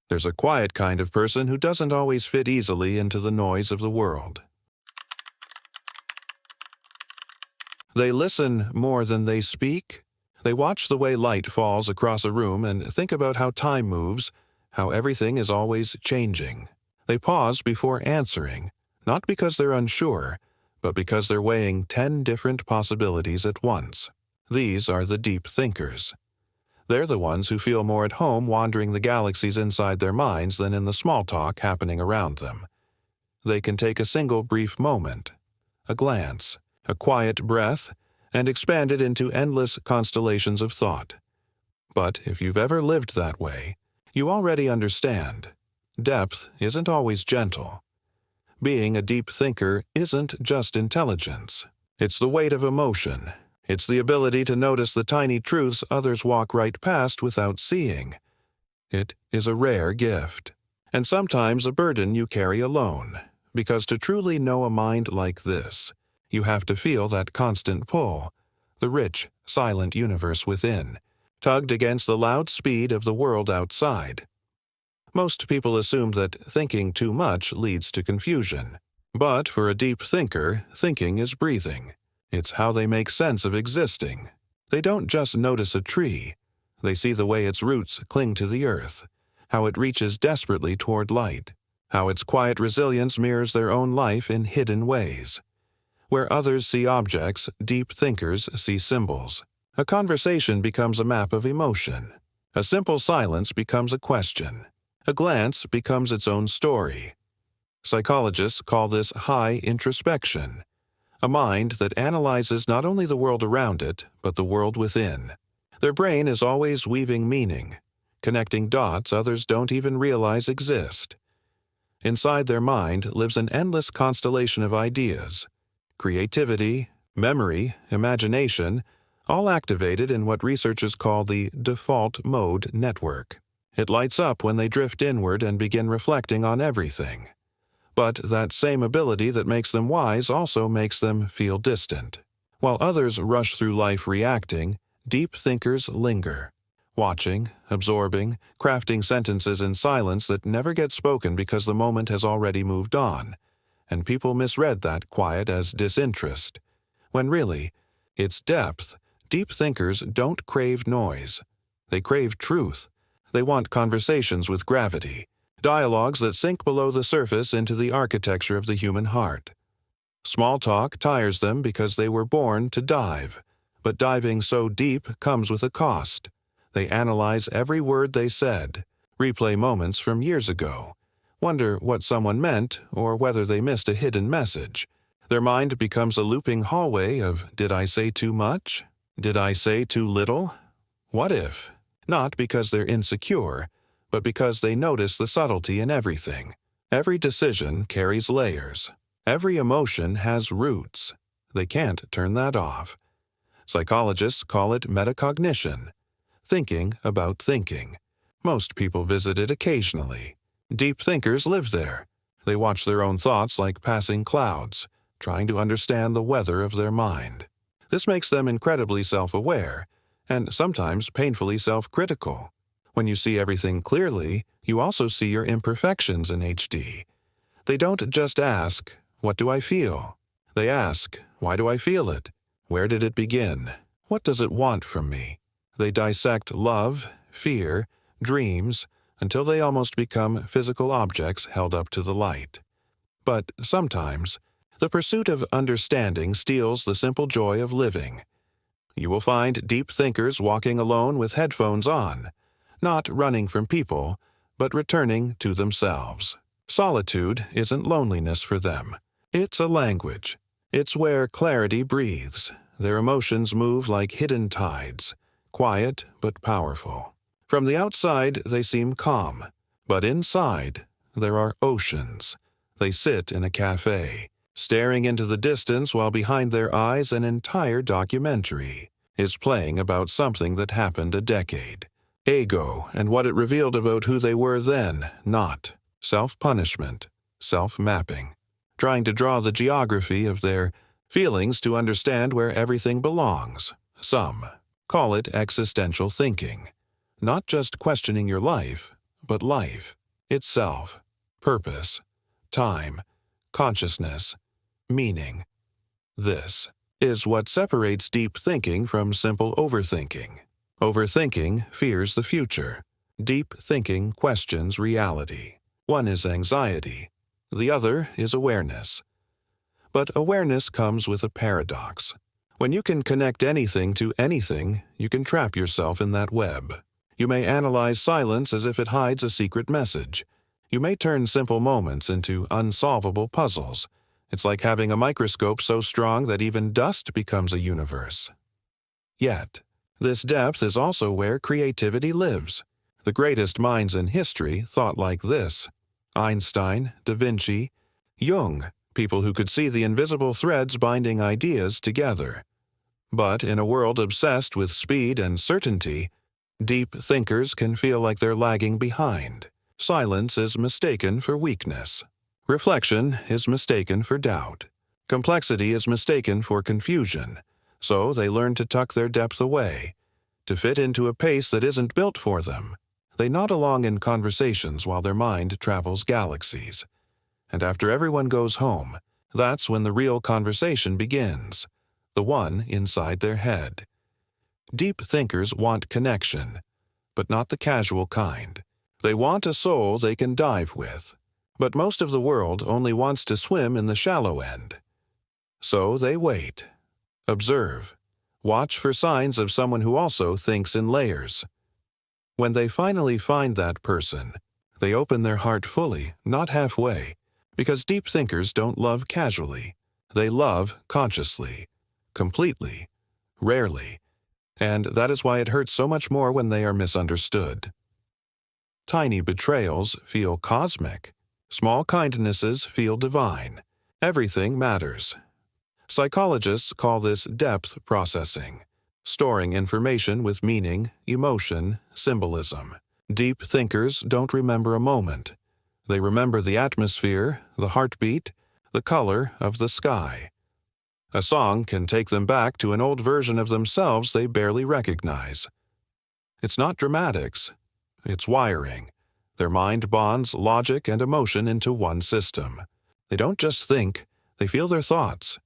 There's a quiet kind of person who doesn't always fit easily into the noise of the world. They listen more than they speak. They watch the way light falls across a room and think about how time moves, how everything is always changing. They pause before answering, not because they're unsure, but because they're weighing 10 different possibilities at once. These are the deep thinkers. They're the ones who feel more at home wandering the galaxies inside their minds than in the small talk happening around them. They can take a single brief moment, a glance, a quiet breath, and expand it into endless constellations of thought. But if you've ever lived that way, you already understand. Depth isn't always gentle. Being a deep thinker isn't just intelligence. It's the weight of emotion. It's the ability to notice the tiny truths others walk right past without seeing. It is a rare gift, and sometimes a burden you carry alone, because to truly know a mind like this, you have to feel that constant pull, the rich, silent universe within, tugged against the loud speed of the world outside. Most people assume that thinking too much leads to confusion. But for a deep thinker, thinking is breathing. It's how they make sense of existing. They don't just notice a tree. They see the way its roots cling to the earth, how it reaches desperately toward light, how its quiet resilience mirrors their own life in hidden ways. Where others see objects, deep thinkers see symbols. A conversation becomes a map of emotion. A simple silence becomes a question. A glance becomes its own story. Psychologists call this high introspection, a mind that analyzes not only the world around it, but the world within. Their brain is always weaving meaning, connecting dots others don't even realize exist. Inside their mind lives an endless constellation of ideas, creativity, memory, imagination, all activated in what researchers call the default mode network. It lights up when they drift inward and begin reflecting on everything. But that same ability that makes them wise also makes them feel distant. While others rush through life reacting, deep thinkers linger, watching, absorbing, crafting sentences in silence that never get spoken because the moment has already moved on, and people misread that quiet as disinterest, when really, it's depth. Deep thinkers don't crave noise. They crave truth. They want conversations with gravity, dialogues that sink below the surface into the architecture of the human heart. Small talk tires them because they were born to dive, but diving so deep comes with a cost. They analyze every word they said, replay moments from years ago, wonder what someone meant or whether they missed a hidden message. Their mind becomes a looping hallway of, did I say too much? Did I say too little? What if? Not because they're insecure, but because they notice the subtlety in everything. Every decision carries layers. Every emotion has roots. They can't turn that off. Psychologists call it metacognition, thinking about thinking. Most people visit it occasionally. Deep thinkers live there. They watch their own thoughts like passing clouds, trying to understand the weather of their mind. This makes them incredibly self-aware, and sometimes painfully self-critical. When you see everything clearly, you also see your imperfections in HD. They don't just ask, what do I feel? They ask, why do I feel it? Where did it begin? What does it want from me? They dissect love, fear, dreams, until they almost become physical objects held up to the light. But sometimes, the pursuit of understanding steals the simple joy of living. You will find deep thinkers walking alone with headphones on, not running from people, but returning to themselves. Solitude isn't loneliness for them. It's a language. It's where clarity breathes. Their emotions move like hidden tides, quiet but powerful. From the outside, they seem calm, but inside, there are oceans. They sit in a cafe, staring into the distance while behind their eyes an entire documentary is playing about something that happened a decade. Ego and what it revealed about who they were then, not. Self-punishment, self-mapping. Trying to draw the geography of their feelings to understand where everything belongs. Some call it existential thinking. Not just questioning your life, but life itself, purpose, time, consciousness, meaning. This is what separates deep thinking from simple overthinking. Overthinking fears the future. Deep thinking questions reality. One is anxiety. The other is awareness. But awareness comes with a paradox. When you can connect anything to anything, you can trap yourself in that web. You may analyze silence as if it hides a secret message. You may turn simple moments into unsolvable puzzles. It's like having a microscope so strong that even dust becomes a universe. Yet, this depth is also where creativity lives. The greatest minds in history thought like this. Einstein, Da Vinci, Jung, people who could see the invisible threads binding ideas together. But in a world obsessed with speed and certainty, deep thinkers can feel like they're lagging behind. Silence is mistaken for weakness. Reflection is mistaken for doubt. Complexity is mistaken for confusion. So they learn to tuck their depth away, to fit into a pace that isn't built for them. They nod along in conversations while their mind travels galaxies. And after everyone goes home, that's when the real conversation begins, the one inside their head. Deep thinkers want connection, but not the casual kind. They want a soul they can dive with. But most of the world only wants to swim in the shallow end. So they wait, observe, watch for signs of someone who also thinks in layers. When they finally find that person, they open their heart fully, not halfway, because deep thinkers don't love casually. They love consciously, completely, rarely, and that is why it hurts so much more when they are misunderstood. Tiny betrayals feel cosmic. Small kindnesses feel divine. Everything matters. Psychologists call this depth processing, storing information with meaning, emotion, symbolism. Deep thinkers don't remember a moment. They remember the atmosphere, the heartbeat, the color of the sky. A song can take them back to an old version of themselves they barely recognize. It's not dramatics. It's wiring. Their mind bonds logic and emotion into one system. They don't just think, they feel their thoughts.